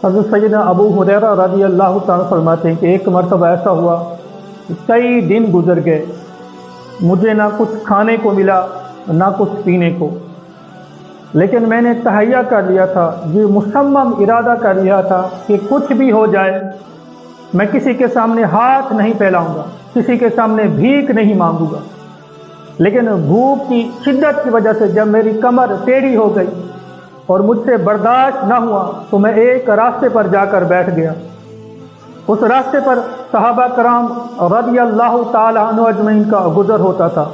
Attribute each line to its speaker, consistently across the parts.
Speaker 1: حضرت سیدنا ابو ہریرہ رضی اللہ تعالیٰ فرماتے ہیں کہ ایک مرتبہ ایسا ہوا کہ کئی دن گزر گئے، مجھے نہ کچھ کھانے کو ملا نہ کچھ پینے کو، لیکن میں نے تہیہ کر لیا تھا، یہ مصمم ارادہ کر لیا تھا کہ کچھ بھی ہو جائے میں کسی کے سامنے ہاتھ نہیں پھیلاؤں گا، کسی کے سامنے بھیک نہیں مانگوں گا۔ لیکن بھوک کی شدت کی وجہ سے جب میری کمر ٹیڑھی ہو گئی اور مجھ سے برداشت نہ ہوا تو میں ایک راستے پر جا کر بیٹھ گیا۔ اس راستے پر صحابہ کرام رضی اللہ تعالی عنہ اجمعین کا گزر ہوتا تھا۔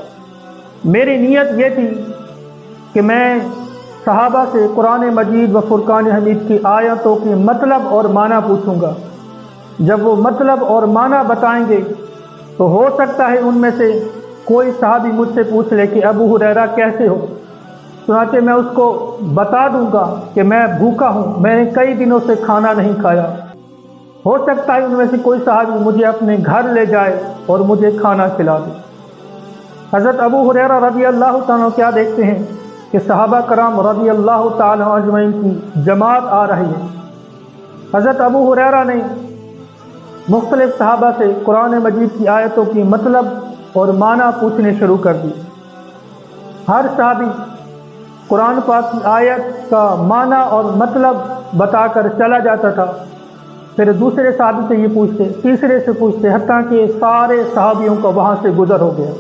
Speaker 1: میری نیت یہ تھی کہ میں صحابہ سے قرآن مجید و فرقان حمید کی آیتوں کے مطلب اور معنی پوچھوں گا۔ جب وہ مطلب اور معنی بتائیں گے تو ہو سکتا ہے ان میں سے کوئی صحابی مجھ سے پوچھ لے کہ ابو ہریرہ کیسے ہو؟ چنانچہ میں اس کو بتا دوں گا کہ میں بھوکا ہوں، میں نے کئی دنوں سے کھانا نہیں کھایا۔ ہو سکتا ہے ان میں سے کوئی صحابی مجھے اپنے گھر لے جائے اور مجھے کھانا کھلا دے۔ حضرت ابو ہریرہ رضی اللہ تعالیٰ کیا دیکھتے ہیں کہ صحابہ کرام رضی اللہ تعالیٰ اجمعین کی جماعت آ رہی ہے۔ حضرت ابو ہریرہ نے مختلف صحابہ سے قرآن مجید کی آیتوں کی مطلب اور معنی پوچھنے شروع کر دی۔ ہر صحابی قرآن پاک کی آیت کا معنی اور مطلب بتا کر چلا جاتا تھا، پھر دوسرے صحابی سے یہ پوچھتے، تیسرے سے پوچھتے، حتیٰ کہ سارے صحابیوں کا وہاں سے گزر ہو گیا۔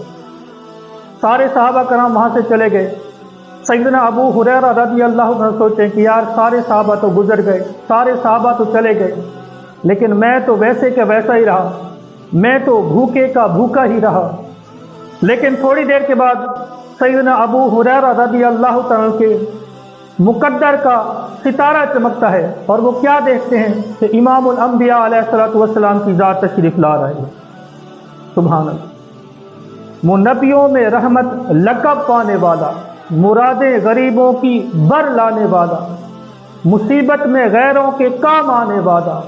Speaker 1: سارے صحابہ کرام وہاں سے چلے گئے۔ سیدنا ابو ہریرہ رضی اللہ عنہ سوچتے ہیں کہ یار سارے صحابہ تو گزر گئے، سارے صحابہ تو چلے گئے، لیکن میں تو ویسے کہ ویسا ہی رہا، میں تو بھوکے کا بھوکا ہی رہا۔ لیکن تھوڑی دیر کے بعد سیدنا ابو ہریرہ رضی اللہ تعالیٰ کے مقدر کا ستارہ چمکتا ہے اور وہ کیا دیکھتے ہیں کہ امام الانبیاء علیہ الصلوۃ والسلام کی ذات تشریف لا رہے ہیں۔ سبحان اللہ، وہ نبیوں میں رحمت لقب پانے والا، مرادیں غریبوں کی بر لانے والا، مصیبت میں غیروں کے کام آنے والا،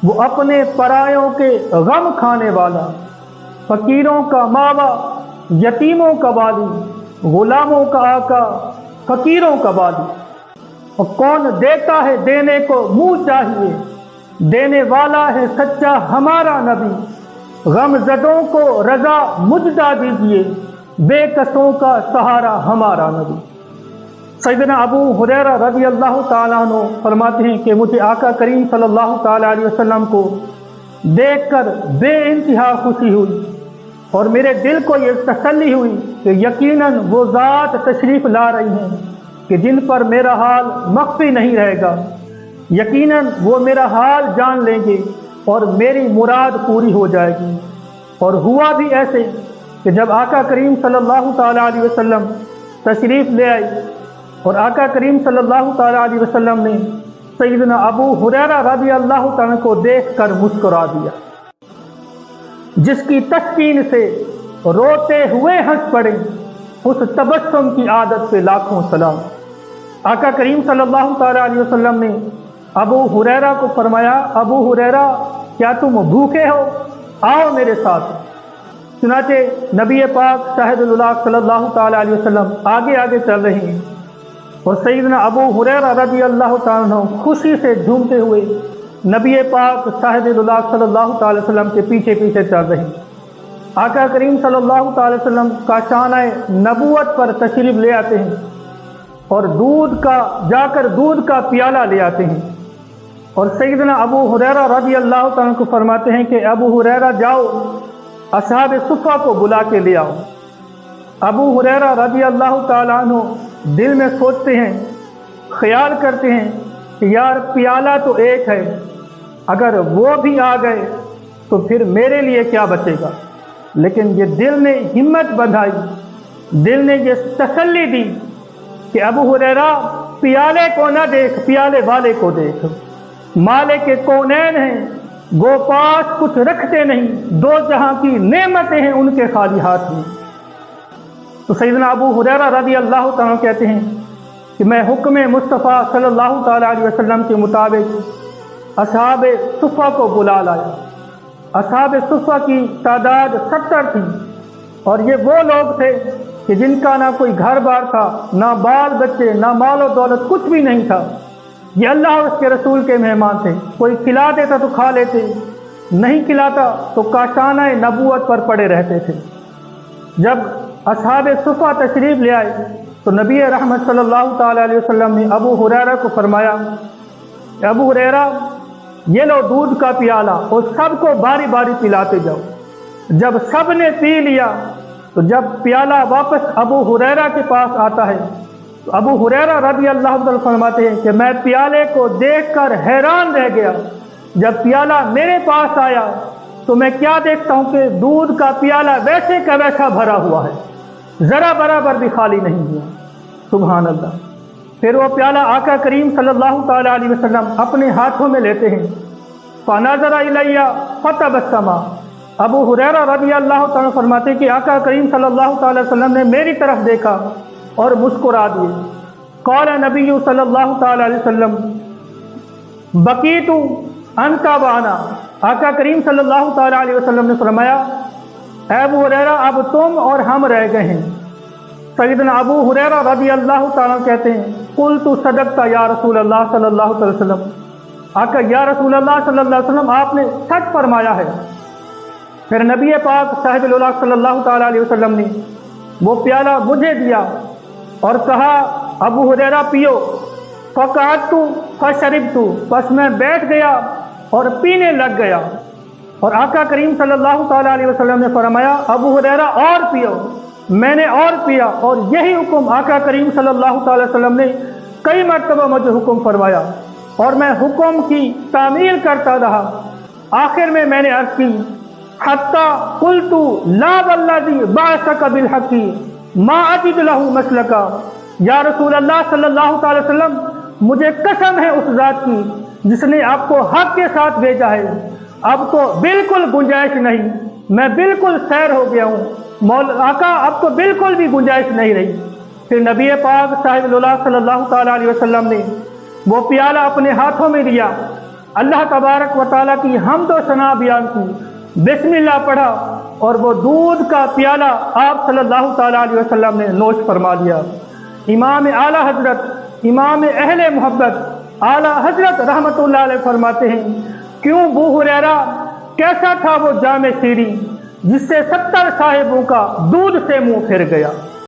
Speaker 1: وہ اپنے پرایوں کے غم کھانے والا، فقیروں کا ماوا، یتیموں کا والی، غلاموں کا آقا، فقیروں کا والی۔ اور کون دیتا ہے دینے کو منہ چاہیے، دینے والا ہے سچا ہمارا نبی، غم زدوں کو رضا مجدہ دیجیے، بے کسوں کا سہارا ہمارا نبی۔ سیدنا ابو ہریرہ رضی اللہ تعالیٰ عنہ فرماتے ہیں کہ مجھے آقا کریم صلی اللہ تعالیٰ علیہ وسلم کو دیکھ کر بے انتہا خوشی ہوئی اور میرے دل کو یہ تسلی ہوئی کہ یقیناً وہ ذات تشریف لا رہی ہیں کہ جن پر میرا حال مخفی نہیں رہے گا، یقیناً وہ میرا حال جان لیں گے اور میری مراد پوری ہو جائے گی۔ اور ہوا بھی ایسے کہ جب آقا کریم صلی اللہ تعالیٰ علیہ وسلم تشریف لے آئی اور آقا کریم صلی اللہ تعالیٰ علیہ وسلم نے سیدنا ابو ہریرہ رضی اللہ تعالیٰ کو دیکھ کر مسکرا دیا، جس کی تسکین سے روتے ہوئے ہنس پڑے، اس تبسم کی عادت پہ لاکھوں سلام۔ آقا کریم صلی اللہ تعالیٰ علیہ وسلم نے ابو ہریرہ کو فرمایا، ابو ہریرہ کیا تم بھوکے ہو؟ آؤ میرے ساتھ۔ چنانچہ نبی پاک شاہد اللہ صلی اللہ تعالیٰ علیہ وسلم آگے آگے چل رہے ہیں اور سیدنا ابو ہریرہ رضی اللہ تعالیٰ عنہ خوشی سے جھومتے ہوئے نبی پاک شاہد اللہ صلی اللہ تعالیٰ وسلم کے پیچھے پیچھے چل رہے ہیں۔ آقا کریم صلی اللہ تعالیٰ وسلم کا شانہ نبوت پر تشریف لے آتے ہیں اور دودھ کا پیالہ لے آتے ہیں اور سیدنا ابو ہریرہ رضی اللہ تعالیٰ کو فرماتے ہیں کہ ابو ہریرہ جاؤ اصحاب صفہ کو بلا کے لے آؤ۔ ابو ہریرہ رضی اللہ تعالیٰ عنہ دل میں سوچتے ہیں، خیال کرتے ہیں کہ یار پیالہ تو ایک ہے، اگر وہ بھی آ گئے تو پھر میرے لیے کیا بچے گا۔ لیکن یہ دل نے ہمت بندھائی، دل نے یہ تسلی دی کہ ابو ہریرہ پیالے کو نہ دیکھ، پیالے والے کو دیکھ، مالک کونین ہیں، وہ پاس کچھ رکھتے نہیں، دو جہاں کی نعمتیں ہیں ان کے خالی ہاتھ میں۔ تو سیدنا ابو ہریرہ رضی اللہ تعالیٰ کہتے ہیں کہ میں حکم مصطفیٰ صلی اللہ تعالیٰ علیہ وسلم کے مطابق اصحاب صفہ کو بلا لایا۔ اصحاب صفہ کی تعداد 70 تھی اور یہ وہ لوگ تھے کہ جن کا نہ کوئی گھر بار تھا، نہ بال بچے، نہ مال و دولت، کچھ بھی نہیں تھا، یہ اللہ اور اس کے رسول کے مہمان تھے، کوئی کھلا دیتا تو کھا لیتے، نہیں کھلاتا تو کاشانہ نبوت پر پڑے رہتے تھے۔ جب اصحاب صفہ تشریف لے آئے تو نبی رحمت صلی اللہ تعالیٰ علیہ وسلم نے ابو ہریرہ کو فرمایا، ابو ہریرہ یہ لو دودھ کا پیالہ اور سب کو باری باری پلاتے جاؤ۔ جب سب نے پی لیا تو جب پیالہ واپس ابو ہریرہ کے پاس آتا ہے تو ابو ہریرہ رضی اللہ عنہ فرماتے ہیں کہ میں پیالے کو دیکھ کر حیران رہ گیا۔ جب پیالہ میرے پاس آیا تو میں کیا دیکھتا ہوں کہ دودھ کا پیالہ ویسے کا ویسا بھرا ہوا ہے، ذرا برابر بھی خالی نہیں ہوا۔ سبحان اللہ۔ پھر وہ پیالہ آقا کریم صلی اللہ تعالیٰ علیہ وسلم اپنے ہاتھوں میں لیتے ہیں۔ فنظر الی فتبسم، ابو ہریرہ رضی اللہ تعالیٰ فرماتے کہ آقا کریم صلی اللہ تعالیٰ وسلم نے میری طرف دیکھا اور مسکرا دیے۔ قال نبی صلی اللہ تعالیٰ علیہ وسلم بقیت انت وانا، آقا کریم صلی اللہ تعالیٰ علیہ وسلم نے فرمایا اے ابو ہریرہ اب تم اور ہم رہ گئے ہیں۔ سیدنا ابو ہریرہ رضی اللہ تعالیٰ کہتے ہیں قلت صدقت یا رسول اللہ صلی اللہ علیہ وسلم، آقا یا رسول اللہ صلی اللہ علیہ وسلم آپ نے سچ فرمایا ہے۔ پھر نبی پاک صاحب اللہ صلی اللہ تعالیٰ علیہ وسلم نے وہ پیالہ مجھے دیا اور کہا ابو ہریرہ پیو۔ فقعدت فشربت، بس میں بیٹھ گیا اور پینے لگ گیا۔ اور آقا کریم صلی اللہ تعالیٰ علیہ وسلم نے فرمایا ابو ہریرہ اور پیو۔ میں نے اور پیا، اور یہی حکم آقا کریم صلی اللہ تعالیٰ وسلم نے کئی مرتبہ مجھے حکم فرمایا اور میں حکم کی تعمیل کرتا رہا۔ آخر میں نے عرض کی حتی قلت لا والذی بعثک بالحق ما اجد لہ مسلکا، یا رسول اللہ صلی اللہ تعالی وسلم مجھے قسم ہے اس ذات کی جس نے آپ کو حق کے ساتھ بھیجا ہے، اب تو بالکل گنجائش نہیں، میں بالکل سیر ہو گیا ہوں آقا، اب تو بالکل بھی گنجائش نہیں رہی۔ پھر نبی پاک صاحب اللہ صلی اللہ تعالیٰ علیہ وسلم نے وہ پیالہ اپنے ہاتھوں میں لیا، اللہ تبارک و تعالیٰ کی حمد و ثنا بیان کی، بسم اللہ پڑھا اور وہ دودھ کا پیالہ آپ صلی اللہ تعالیٰ علیہ وسلم نے نوش فرما لیا۔ امام اعلیٰ حضرت، امام اہل محبت اعلیٰ حضرت رحمۃ اللہ علیہ فرماتے ہیں کیوں ابو ہریرہ کیسا تھا وہ جامع شیریں جس سے 70 صاحبوں کا دودھ سے منہ پھر گیا۔